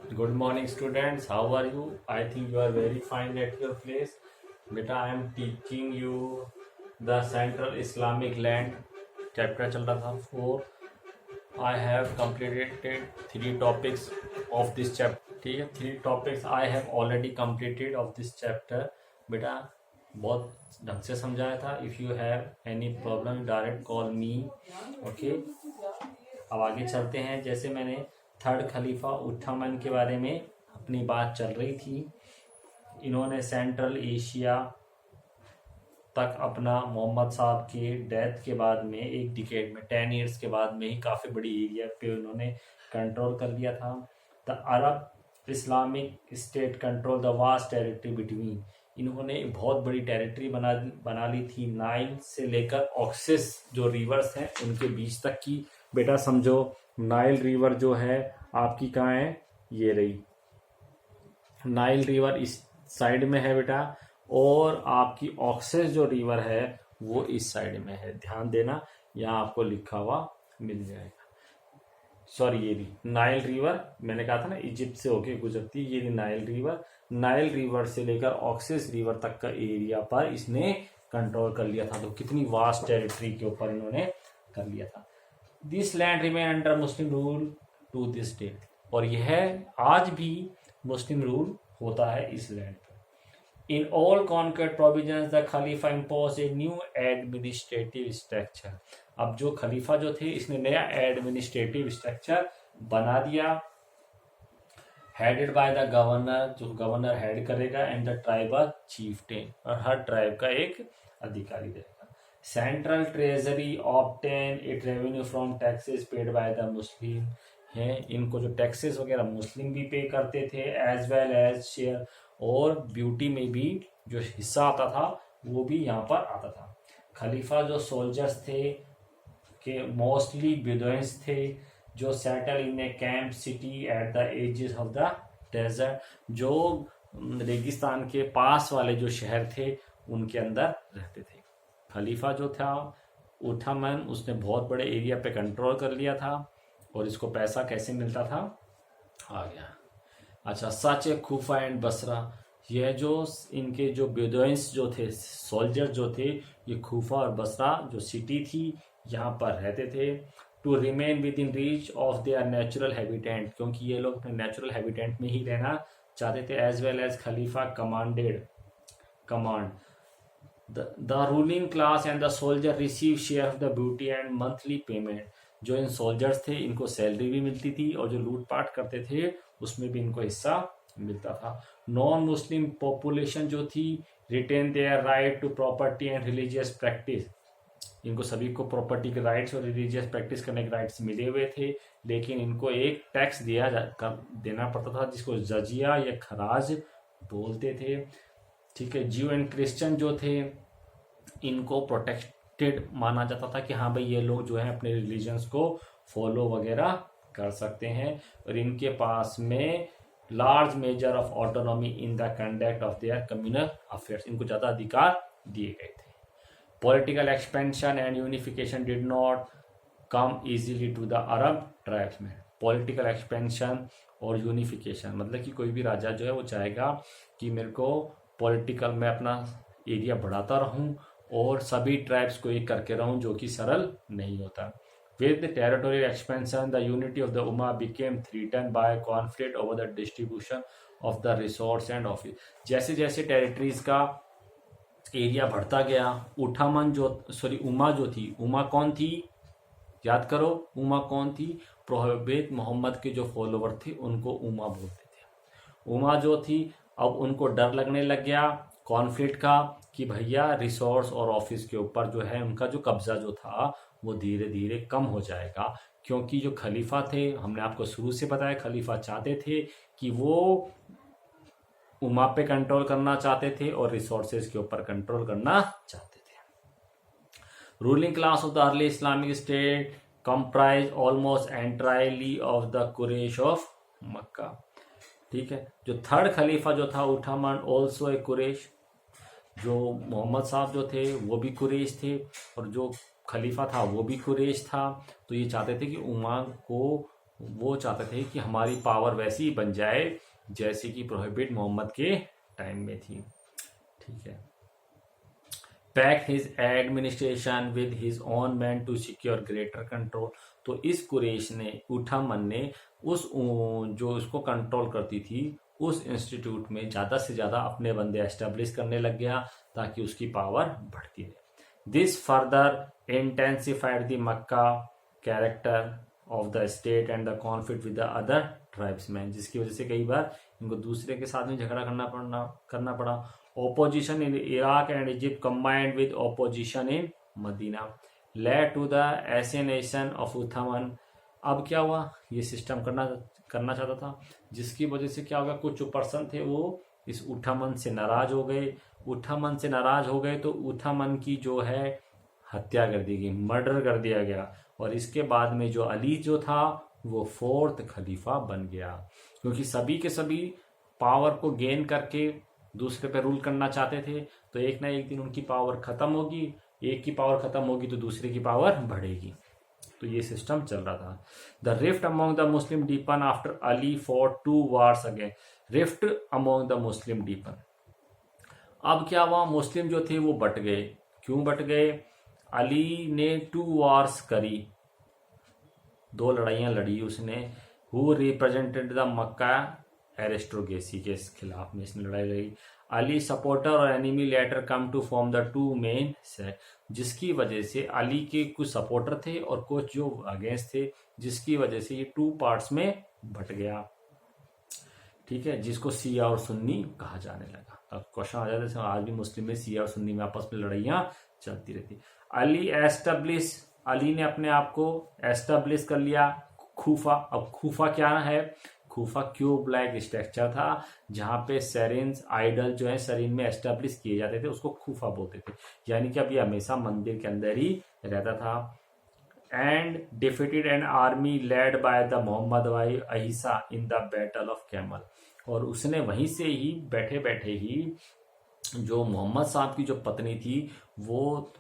Good morning, students. How are you? I think you are very fine at your place. Beta, I am teaching you the Central Islamic Land. Chapter चल रहा था 4. I have completed 3 topics of this chapter. ठीक है, 3 topics I have already completed of this chapter. बेटा बहुत ढंग से समझाया था. If you have any problem, direct call me. Okay. अब आगे चलते हैं. जैसे मैंने थर्ड खलीफा उथमन के बारे में अपनी बात चल रही थी. इन्होंने सेंट्रल एशिया तक अपना मोहम्मद साहब के डेथ के बाद में एक डिकेड में 10 ईयर्स के बाद में ही काफ़ी बड़ी एरिया पे उन्होंने कंट्रोल कर लिया था. The Arab Islamic state control the vast territory between. इन्होंने बहुत बड़ी टेरिटरी बना ली थी नाइल से लेकर ऑक्सिस जो रिवर्स हैं उनके बीच तक की. बेटा समझो, नाइल रिवर जो है आपकी कहाँ है, ये रही नाइल रिवर इस साइड में है बेटा, और आपकी ऑक्सिस जो रिवर है वो इस साइड में है. ध्यान देना, यहाँ आपको लिखा हुआ मिल जाएगा. सॉरी, ये भी नाइल रिवर मैंने कहा था ना इजिप्ट से होके गुजरती है. ये नाइल रिवर से लेकर ऑक्सिस रिवर तक का एरिया पर इसने कंट्रोल कर लिया था. तो कितनी वास्ट टेरिटरी के ऊपर इन्होंने कर लिया था. This land remain under Muslim rule to this date. और यह आज भी मुस्लिम रूल होता है इस लैंड पर. In all concrete provisions the Khalifa impose a new administrative structure. अब जो खलीफा जो थे इसने नया एडमिनिस्ट्रेटिव स्ट्रक्चर बना दिया, हेडेड बाय द गवर्नर, जो गवर्नर हेड करेगा, एंड द ट्राइबल चीफटेन, और हर ट्राइब का एक अधिकारी रहेगा. Central treasury obtain it revenue from taxes paid by the Muslim. हैं इनको जो टैक्सेस वगैरह मुस्लिम भी पे करते थे, एज वेल एज शेयर, और ब्यूटी में भी जो हिस्सा आता था वो भी यहाँ पर आता था. खलीफा जो सोल्जर्स थे के मोस्टली बेदुइन्स थे जो settle in a camp city at the edges of the desert. जो रेगिस्तान के पास वाले जो शहर थे उनके अंदर रहते थे. खलीफा जो था उथमन, उसने बहुत बड़े एरिया पे कंट्रोल कर लिया था. और इसको पैसा कैसे मिलता था, आ गया. अच्छा, सच ए खूफा एंड बसरा. यह जो इनके जो बेदुइन्स जो थे, सोल्जर जो थे, ये खूफा और बसरा जो सिटी थी यहाँ पर रहते थे. To remain within reach of their natural habitant, क्योंकि ये लोग अपने नेचुरल हैबिटेंट में ही रहना चाहते थे. एज वेल एज खलीफा command the ruling class and the soldier receive share of the booty and monthly payment. जो इन सोल्जर्स थे इनको सैलरी भी मिलती थी, और जो लूटपाट करते थे उसमें भी इनको हिस्सा मिलता था. नॉन मुस्लिम पॉपुलेशन जो थी retain their right to property and religious practice. इनको सभी को प्रॉपर्टी के राइट्स और रिलीजियस प्रैक्टिस करने के राइट्स मिले हुए थे, लेकिन इनको एक टैक्स देना पड़ता था जिसको जजिया या खराज बोलते थे. ठीक है. ज्यू एंड क्रिश्चियन जो थे इनको प्रोटेक्टेड माना जाता था कि हाँ भाई ये लोग जो है अपने रिलीजन्स को फॉलो वगैरह कर सकते हैं, और इनके पास में large measure of autonomy in the conduct of their communal affairs. इनको ज़्यादा अधिकार दिए गए थे. Political expansion and unification did not come easily to the Arab tribesman. Political expansion और यूनिफिकेशन मतलब कि कोई भी राजा जो है वो चाहेगा कि मेरे को पॉलिटिकल में अपना एरिया बढ़ाता रहूं और सभी ट्राइब्स को एक करके रहूं, जो कि सरल नहीं होता. With the territorial expansion, the unity of the Ummah became threatened by conflict over the distribution of the resource and office. जैसे जैसे टेरिटरीज का एरिया बढ़ता गया, उम्मा जो थी, उम्मा कौन थी, याद करो, उम्मा कौन थी, प्रोहिबिट मोहम्मद के जो फॉलोवर थे उनको उम्मा बोलते थे. उम्मा जो थी अब उनको डर लगने लग गया कॉन्फ्लिक्ट का कि भैया रिसोर्स और ऑफिस के ऊपर जो है उनका जो कब्जा जो था वो धीरे धीरे कम हो जाएगा. क्योंकि जो खलीफा थे, हमने आपको शुरू से बताया, खलीफा चाहते थे कि वो उम्मा पे कंट्रोल करना चाहते थे और रिसोर्सेज के ऊपर कंट्रोल करना चाहते थे. Ruling class of the early Islamic state comprise almost entirely of the Quraysh of Mecca. ठीक है. जो थर्ड खलीफा जो था उथमन ऑल्सो ए कुरैश. जो मोहम्मद साहब जो थे वो भी कुरैश थे, और जो खलीफा था वो भी कुरैश था. तो ये चाहते थे कि उम्मा को वो चाहते थे कि हमारी पावर वैसी बन जाए जैसे कि प्रोहिबिट मोहम्मद के टाइम में थी। ठीक है। Pack his administration with his own man to secure greater control. तो इस कुरैश ने, उठामन ने उस जो उसको कंट्रोल करती थी उस इंस्टीट्यूट में ज़्यादा से ज़्यादा अपने बंदे एस्टेब्लिश करने लग गया ताकि उसकी पावर बढ़ती रहे। This further intensified the Mecca character of the state and the conflict with the other tribesman, जिसकी वजह से कई बार इनको दूसरे के साथ में झगड़ा करना पड़ा। Opposition in Iraq and Egypt combined with opposition in Medina led to the assassination of Uthman। अब क्या हुआ, ये सिस्टम करना चाहता था, जिसकी वजह से क्या हो गया, कुछ जो पर्सन थे वो इस उठामन से नाराज हो गए। उठामन से नाराज हो गए तो उठामन की जो है हत्या कर दी गई, मर्डर कर दिया गया। और इसके बाद में जो अली जो था वो 4th खलीफा बन गया, क्योंकि सभी के सभी पावर को गेन करके दूसरे पे रूल करना चाहते थे। तो एक ना एक दिन उनकी पावर खत्म होगी, एक की पावर खत्म होगी तो दूसरे की पावर बढ़ेगी। तो ये सिस्टम चल रहा था। The rift among the Muslim deepen after Ali for 2 wars again. Rift among the Muslim deepen, अब क्या हुआ, मुस्लिम जो थे वो बट गए। क्यों बट गए? अली ने 2 wars करी, 2 लड़ाइयां लड़ी उसने। Who represented the Mecca aristocracy के खिलाफ में इसने लड़ाई लड़ी। अली सपोर्टर और enemy later come to form the 2 main sect, जिसकी वजह से अली के कुछ सपोर्टर थे और कुछ जो अगेंस्ट थे, जिसकी वजह से ये 2 पार्ट्स में बट गया। ठीक है, जिसको शिया और सुन्नी कहा जाने लगा। अब क्वेश्चन आ जाता है, आज भी मुस्लिम में शिया और सुन्नी में आपस में लड़ाइयां चलती रहती। अली ने अपने आप को एस्टेब्लिश कर लिया खूफा। अब खूफा क्या है? खूफा क्यूब लाइक स्ट्रक्चर था जहां पे सेरिन्स आइडल जो है सरीन में एस्टेब्लिश किए जाते थे, उसको खूफा बोलते थे। यानी कि अब ये हमेशा मंदिर के अंदर ही रहता था। And defeated an army led by the Muhammad वाई Aisha in the battle of camel. और उसने वहीं से ही बैठे बैठे ही जो मोहम्मद साहब की जो पत्नी थी वो,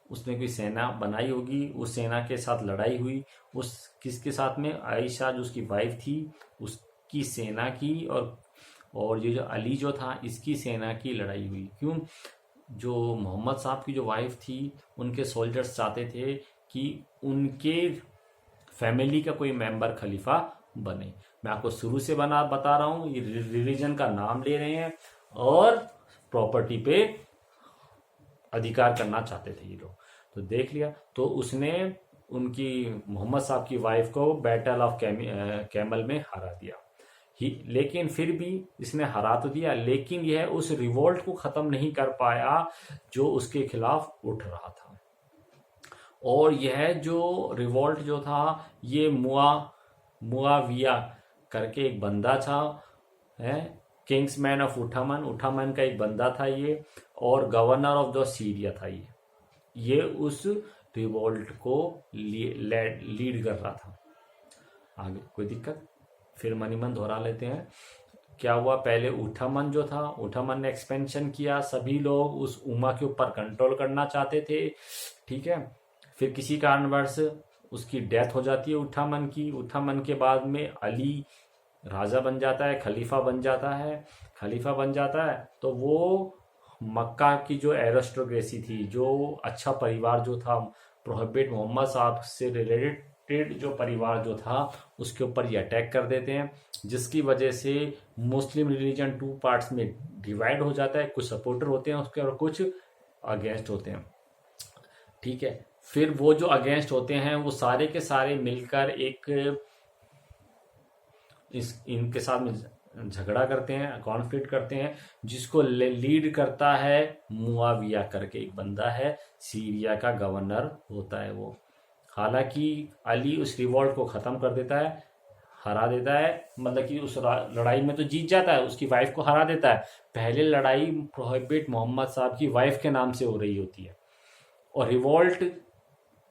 उसने कोई सेना बनाई होगी, उस सेना के साथ लड़ाई हुई। उस किसके साथ में? आयशा जो उसकी वाइफ थी उसकी सेना की, और ये जो अली जो था इसकी सेना की लड़ाई हुई। क्यों? जो मोहम्मद साहब की जो वाइफ थी उनके सोल्जर्स चाहते थे कि उनके फैमिली का कोई मेंबर खलीफा बने। मैं आपको शुरू से बता रहा हूँ, ये रिलीजन का नाम ले रहे हैं और प्रॉपर्टी पे अधिकार करना चाहते थे ये लोग। तो देख लिया, तो उसने उनकी मोहम्मद साहब की वाइफ को बैटल ऑफ कैमल में हरा दिया। लेकिन फिर भी इसने हरा तो दिया, लेकिन यह उस रिवोल्ट को खत्म नहीं कर पाया जो उसके खिलाफ उठ रहा था। और यह जो रिवोल्ट जो था ये मुआविया करके एक बंदा था, है किंग्समैन ऑफ उठामन का एक बंदा था ये, और गवर्नर ऑफ द सीरिया था ये उस रिवोल्ट को लीड कर रहा था। आगे कोई दिक्कत? फिर मनीमन दोहरा लेते हैं। क्या हुआ? पहले उठामन जो था, उठामन ने एक्सपेंशन किया, सभी लोग उस उमा के ऊपर कंट्रोल करना चाहते थे। ठीक है, फिर किसी कारणवश उसकी डेथ हो जाती है उठामन की। उठामन के बाद में अली राजा बन जाता है, खलीफा बन जाता है। तो वो मक्का की जो एरिस्टोक्रेसी थी, जो अच्छा परिवार जो था, प्रोहिबिट मोहम्मद साहब से रिलेटेड जो परिवार जो था, उसके ऊपर ये अटैक कर देते हैं, जिसकी वजह से मुस्लिम रिलीजन 2 पार्ट्स में डिवाइड हो जाता है। कुछ सपोर्टर होते हैं उसके और कुछ अगेंस्ट होते हैं। ठीक है, फिर वो जो अगेंस्ट होते हैं वो सारे के सारे मिलकर इनके साथ में झगड़ा करते हैं, कॉन्फ्लिक्ट करते हैं, जिसको लीड करता है मुआविया करके एक बंदा है, सीरिया का गवर्नर होता है वो। हालांकि अली उस रिवॉल्ट को खत्म कर देता है, हरा देता है, मतलब कि उस लड़ाई में तो जीत जाता है, उसकी वाइफ को हरा देता है। पहले लड़ाई प्रोहिबिट मोहम्मद साहब की वाइफ के नाम से हो रही होती है, और रिवॉल्ट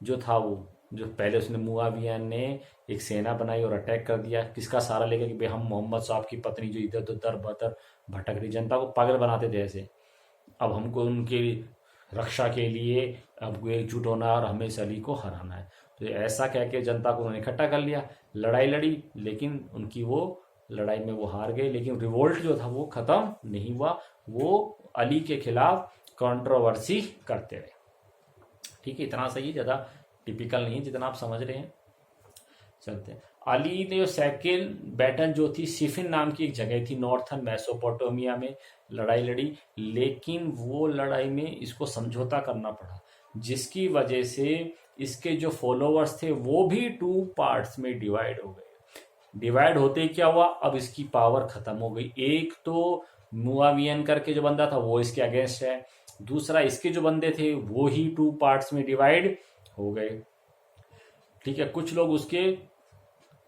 जो था वो जो पहले उसने मुआविया ने एक सेना बनाई और अटैक कर दिया, किसका सहारा लेकर कि भाई हम मोहम्मद साहब की पत्नी जो इधर उधर बदर भटक रही, जनता को पागल बनाते थे ऐसे, अब हमको उनकी रक्षा के लिए अब एकजुट होना और हमें इस अली को हराना है। तो ऐसा कह के जनता को उन्होंने इकट्ठा कर लिया, लड़ाई लड़ी, लेकिन उनकी वो लड़ाई में वो हार गए, लेकिन रिवोल्ट जो था वो खत्म नहीं हुआ, वो अली के खिलाफ कंट्रोवर्सी करते रहे। ठीक है, इतना सही है, ज़्यादा टिपिकल नहीं है जितना आप समझ रहे हैं। चलते हैं। अली ने जो सेकेंड बैटल जो थी सिफिन नाम की एक जगह थी नॉर्थन मेसोपोटामिया में, लड़ाई लड़ी, लेकिन वो लड़ाई में इसको समझौता करना पड़ा, जिसकी वजह से इसके जो फॉलोअर्स थे वो भी 2 पार्ट्स में डिवाइड हो गए। डिवाइड होते ही क्या हुआ, अब इसकी पावर खत्म हो गई। एक तो मुआवियन करके जो बंदा था वो इसके अगेंस्ट है, दूसरा इसके जो बंदे थे वो ही 2 पार्ट्स में डिवाइड हो गए। ठीक है, कुछ लोग उसके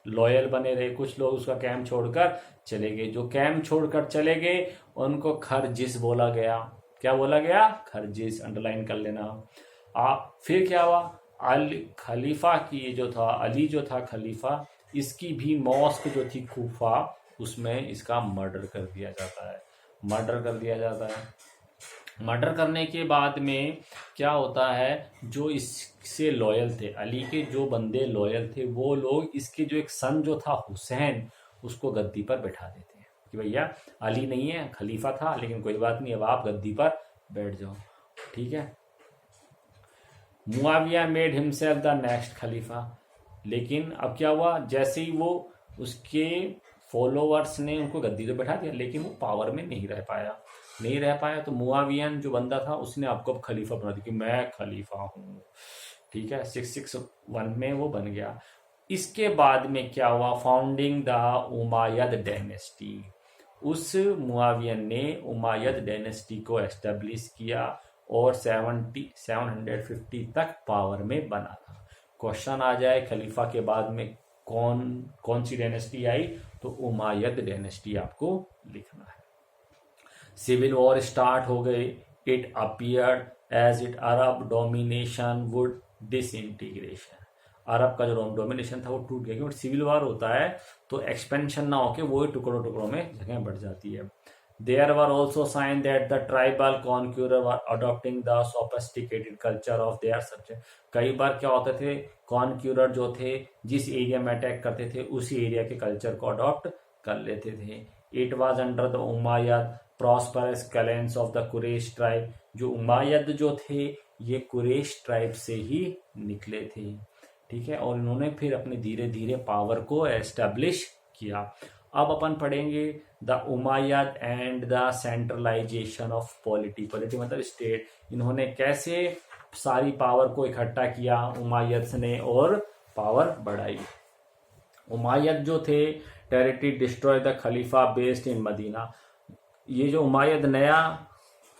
लॉयल बने रहे, कुछ लोग उसका कैंप छोड़कर चले गए। जो कैंप छोड़कर चले गए उनको खरजिस बोला गया। क्या बोला गया? खरजिस, अंडरलाइन कर लेना। फिर क्या हुआ, अली खलीफा की जो था, अली जो था खलीफा, इसकी भी मॉस्क जो थी कूफा, उसमें इसका मर्डर कर दिया जाता है। मर्डर कर दिया जाता है। मर्डर करने के बाद में क्या होता है, जो इससे लॉयल थे, अली के जो बंदे लॉयल थे, वो लोग इसके जो एक सन जो था हुसैन, उसको गद्दी पर बैठा देते हैं कि भैया अली नहीं है, खलीफा था, लेकिन कोई बात नहीं, अब आप गद्दी पर बैठ जाओ। ठीक है, Muawiya made himself the next caliph. लेकिन अब क्या हुआ, जैसे ही वो उसके फॉलोअर्स ने उनको गद्दी तो बैठा दिया, लेकिन वो पावर में नहीं रह पाया। तो मुआवियन जो बंदा था उसने आपको अब खलीफा बना दिया कि मैं खलीफा हूँ। ठीक है, 661 में वो बन गया। इसके बाद में क्या हुआ, फाउंडिंग द उमायद डायनेस्टी। उस मुआवियन ने उमायद डायनेस्टी को एस्टेब्लिश किया और 750 तक पावर में बना था। क्वेश्चन आ जाए खलीफा के बाद में कौन सी डायनेस्टी आई, तो उमायद डायनेस्टी आपको लिखना है। सिविल वॉर स्टार्ट हो गई। It appeared as it Arab domination would disintegration. अरब का जो डोमिनेशन था वो टूट गया, क्योंकि सिविल वॉर होता है तो एक्सपेंशन ना होके वो टुकड़ों टुकड़ों में जगह बढ़ जाती है। There were also signs that the tribal conqueror were adopting the sophisticated culture of their subject. कई बार क्या होते थे, कॉन्क्यूरर जो थे जिस एरिया में अटैक करते थे उसी एरिया के कल्चर को अडॉप्ट कर लेते थे। It was under the Umayyad prosperous clans of the Quraysh tribe. जो उमायद जो थे ये कुरैश ट्राइब से ही निकले थे। ठीक है, और इन्होंने फिर अपने धीरे धीरे पावर को एस्टेब्लिश किया। अब अपन पढ़ेंगे the Umayyad and the centralization of polity मतलब स्टेट। इन्होंने कैसे सारी पावर को इकट्ठा किया उमायद ने और पावर बढ़ाई। उमायद जो थे टेरिटरी डिस्ट्रॉय द खलीफा बेस्ड इन मदीना। ये जो उमायद नया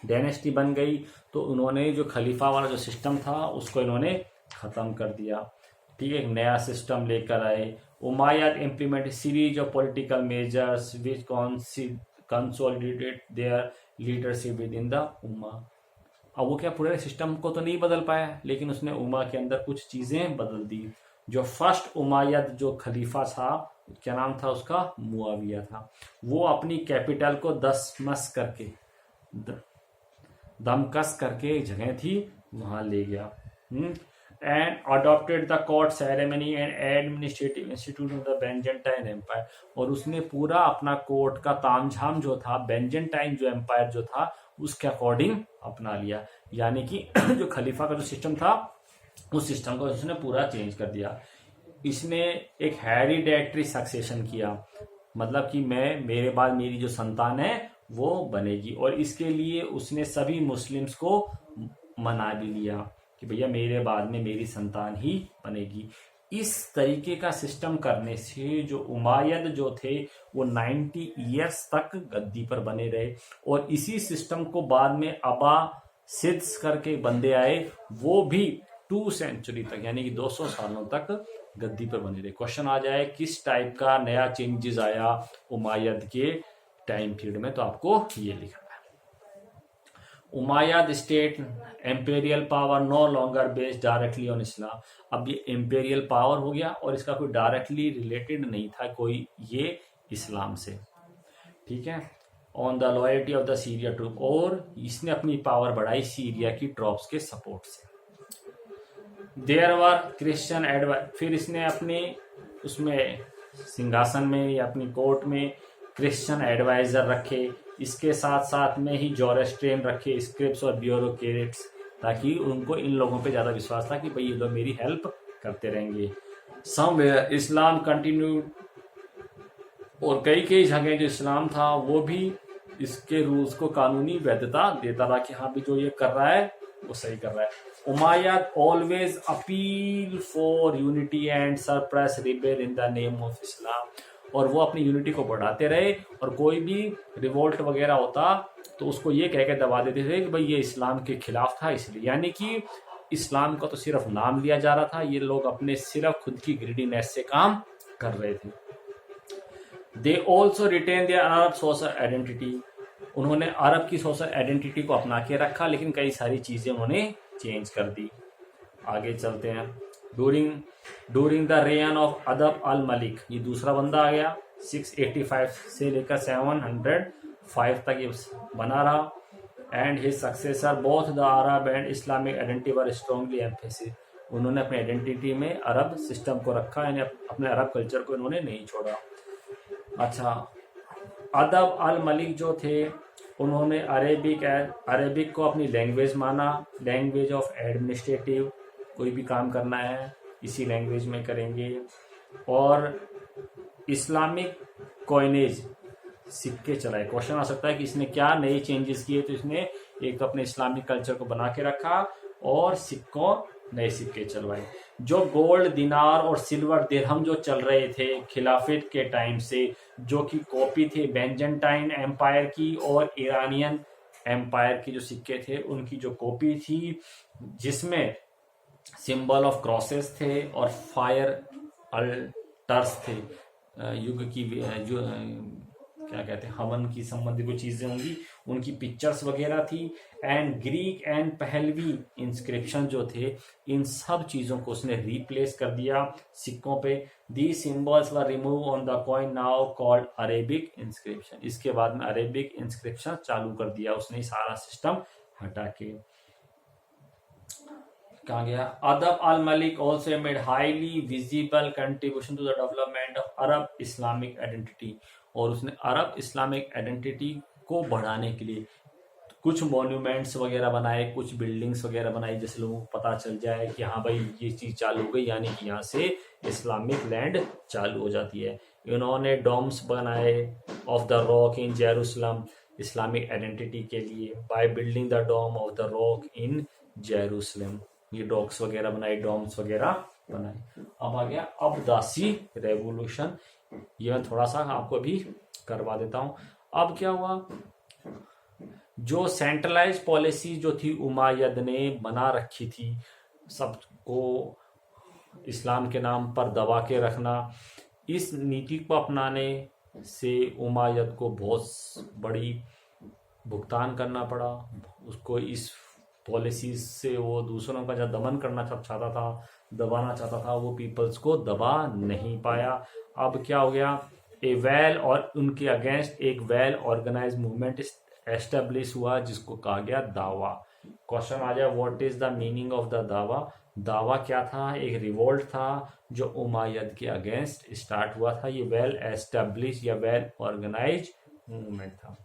डायनेस्टी बन गई तो उन्होंने जो खलीफा वाला जो सिस्टम था उसको इन्होंने ख़त्म कर दिया। ठीक है, एक नया सिस्टम लेकर आए। Umayyad implement series of political measures which consolidated their leadership within the Ummah. अब वो क्या पूरे सिस्टम को तो नहीं बदल पाया, लेकिन उसने उम्मा के अंदर कुछ चीज़ें बदल दी। जो फर्स्ट उमायद जो खलीफा था, क्या नाम था उसका, मुआविया था। वो अपनी कैपिटल को दमकस करके एक जगह थी वहां ले गया। And adopted the court ceremony and administrative institute of the Byzantine empire. और उसने पूरा अपना कोर्ट का तामझाम जो था बेंजेंटाइन जो एम्पायर जो था उसके अकॉर्डिंग अपना लिया। यानी कि जो खलीफा का जो सिस्टम था उस सिस्टम को उसने पूरा चेंज कर दिया। इसने एक हेरिडेटरी सक्सेशन किया, मतलब कि मेरे बाद मेरी जो संतान है वो बनेगी। और इसके लिए उसने सभी मुस्लिम्स को मना भी लिया कि भैया मेरे बाद में मेरी संतान ही बनेगी। इस तरीके का सिस्टम करने से जो उमायद जो थे वो 90 ईयर्स तक गद्दी पर बने रहे। और इसी सिस्टम को बाद में अब्बासिद्स करके बंदे आए, वो भी 2 सेंचुरी तक यानी कि 200 सालों तक गद्दी पर बने रहे। क्वेश्चन आ जाए किस टाइप का नया चेंजेस आया उमायद के टाइम पीरियड में, तो आपको ये लिखना है। Umayyad state imperial power no longer based directly on Islam. अब ये एम्पेरियल पावर हो गया और इसका कोई डायरेक्टली रिलेटेड नहीं था कोई ये इस्लाम से। ठीक है, on the loyalty of the Syria troop. और इसने अपनी पावर बढ़ाई सीरिया की ट्रॉप्स के सपोर्ट से। देयर वर क्रिश्चियन एडवाइज, फिर इसने अपने उसमें सिंहासन में या अपनी कोर्ट में क्रिश्चियन एडवाइजर रखे, इसके साथ साथ में ही जोरेस्ट्रियन रखे, स्क्रिप्स और ब्यूरोक्रेट्स, ताकि उनको इन लोगों पे ज़्यादा विश्वास था कि भाई ये लोग मेरी हेल्प करते रहेंगे। समवेयर इस्लाम कंटिन्यूड, और कई कई जगह जो इस्लाम था वो भी इसके रूल्स को कानूनी वैधता देता रहा कि हाँ भी जो ये कर रहा है वो सही कर रहा है। Umayyad always appeal for unity and suppress rebel in the name of Islam, और वो अपनी यूनिटी को बढ़ाते रहे, और कोई भी रिवोल्ट वगैरह होता तो उसको ये कह के दबा देते थे कि भाई ये इस्लाम के खिलाफ था इसलिए, यानी कि इस्लाम का तो सिर्फ नाम लिया जा रहा था, ये लोग अपने सिर्फ खुद की ग्रीडीनेस से काम कर रहे थे। They also retain their Arab social identity, उन्होंने अरब की सोशल आइडेंटिटी को अपना के रखा, लेकिन कई सारी चीजें उन्होंने चेंज कर दी। आगे चलते हैं। डूरिंग द रेन ऑफ अदब अल मलिक, ये दूसरा बंदा आ गया, 685 से लेकर 705 तक ये बना रहा। And his successor both the Arab and Islamic identity were strongly emphasis, उन्होंने अपने आइडेंटिटी में अरब सिस्टम को रखा, यानी अपने अरब कल्चर को इन्होंने नहीं छोड़ा। अच्छा, अदब अल मलिक जो थे उन्होंने अरेबिक को अपनी लैंग्वेज माना, लैंग्वेज ऑफ एडमिनिस्ट्रेटिव, कोई भी काम करना है इसी लैंग्वेज में करेंगे। और इस्लामिक कॉइनेज, सिक्के चलाए। क्वेश्चन आ सकता है कि इसने क्या नए चेंजेस किए, तो इसने एक तो अपने इस्लामिक कल्चर को बना के रखा और सिक्कों नए सिक्के चलवाए। जो गोल्ड दिनार और सिल्वर दिरहम जो चल रहे थे खिलाफत के टाइम से, जो कि कॉपी थे बेंजेंटाइन एम्पायर की और ईरानियन एम्पायर की, जो सिक्के थे उनकी जो कॉपी थी, जिसमें सिंबल ऑफ क्रॉसेस थे और फायर अल्टर्स थे, युग की जो क्या कहते हैं हवन की संबंधित कोई चीजें होंगी, उनकी पिक्चर्स वगैरह थी। And Greek and Pahlavi inscription जो थे, इन सब चीजों को उसने रिप्लेस कर दिया सिक्कों पे। The symbols were remove on the coin now called Arabic inscription, इसके बाद में अरेबिक इंस्क्रिप्शन चालू कर दिया उसने, सारा सिस्टम हटा के। कहा गया अदब al Malik also made highly visible contribution to the development of Arab Islamic identity, और उसने अरब इस्लामिक आइडेंटिटी को बढ़ाने के लिए कुछ मॉन्यूमेंट्स वगैरह बनाए, कुछ बिल्डिंग्स वगैरह बनाई, जिससे लोगों को पता चल जाए कि हाँ भाई ये चीज चालू हो गई, यानी कि यहाँ से इस्लामिक लैंड चालू हो जाती है। इन्होंने डोम्स बनाए of the rock in Jerusalem, Islamic identity के लिए, by building the dome of the rock in Jerusalem, ये डॉक्स वगैरह बनाए, डोम्स वगैरह बनाए। अब आ गया अब्बासी रेवोल्यूशन, ये मैं थोड़ा सा आपको भी करवा देता हूं। अब क्या हुआ, जो सेंट्रलाइज पॉलिसी जो थी उमायद ने बना रखी थी, सबको इस्लाम के नाम पर दबा के रखना, इस नीति को अपनाने से उमायद को बहुत बड़ी भुगतान करना पड़ा। उसको इस पॉलिसी से वो दूसरों का जब दमन करना चाहता था, दबाना चाहता था, वो पीपल्स को दबा नहीं पाया। अब क्या हो गया, ए वेल और उनके अगेंस्ट एक वेल ऑर्गेनाइज मूवमेंट एस्टेब्लिश हुआ, जिसको कहा गया दावा। क्वेश्चन आ जाए what is the meaning of the दावा। दावा क्या था, एक रिवोल्ट था जो उमायद के अगेंस्ट स्टार्ट हुआ था। ये वेल एस्टेब्लिश या वेल ऑर्गेनाइज मूवमेंट था,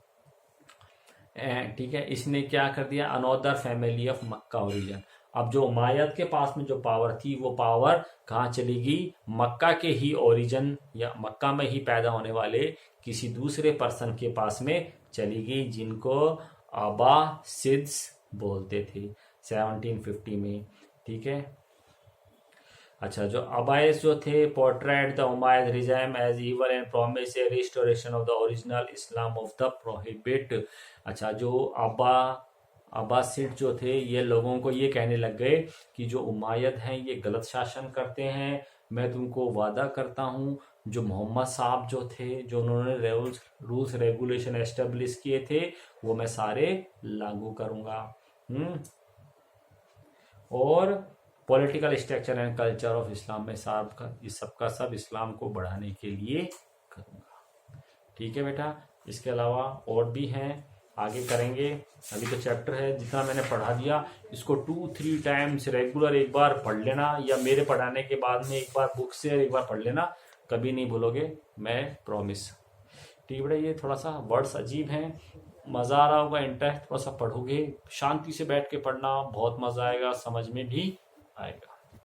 ठीक है। इसने क्या कर दिया, another family of Mecca origin. अब जो उमायद के पास में जो पावर थी, वो पावर कहाँ चली गई, मक्का के ही ओरिजिन या मक्का में ही पैदा होने वाले किसी दूसरे पर्सन के पास में चली गई, जिनको अब्बासिड्स बोलते थे 1750 में, ठीक है। अच्छा, जो अबाइस जो थे portrait the Umayyad regime as evil and promise a restoration of the original Islam of the prophet. अच्छा, जो अब्बासिड जो थे, ये लोगों को ये कहने लग गए कि जो उमायद हैं ये गलत शासन करते हैं, मैं तुमको वादा करता हूँ जो मोहम्मद साहब जो थे, जो उन्होंने रूल्स रेगुलेशन एस्टेब्लिश किए थे, वो मैं सारे लागू करूँगा, और political structure and culture of Islam में इस सबका सब इस्लाम को बढ़ाने के लिए करूँगा, ठीक है बेटा। इसके अलावा और भी हैं, आगे करेंगे। अभी तो चैप्टर है, जितना मैंने पढ़ा दिया इसको 2-3 टाइम्स रेगुलर एक बार पढ़ लेना, या मेरे पढ़ाने के बाद में एक बार बुक से एक बार पढ़ लेना, कभी नहीं भूलोगे, मैं प्रॉमिस। ठीक है, ये थोड़ा सा वर्ड्स अजीब हैं, मज़ा आ रहा होगा, इंटरेस्ट, थोड़ा सा पढ़ोगे, शांति से बैठ के पढ़ना, बहुत मज़ा आएगा, समझ में भी आएगा।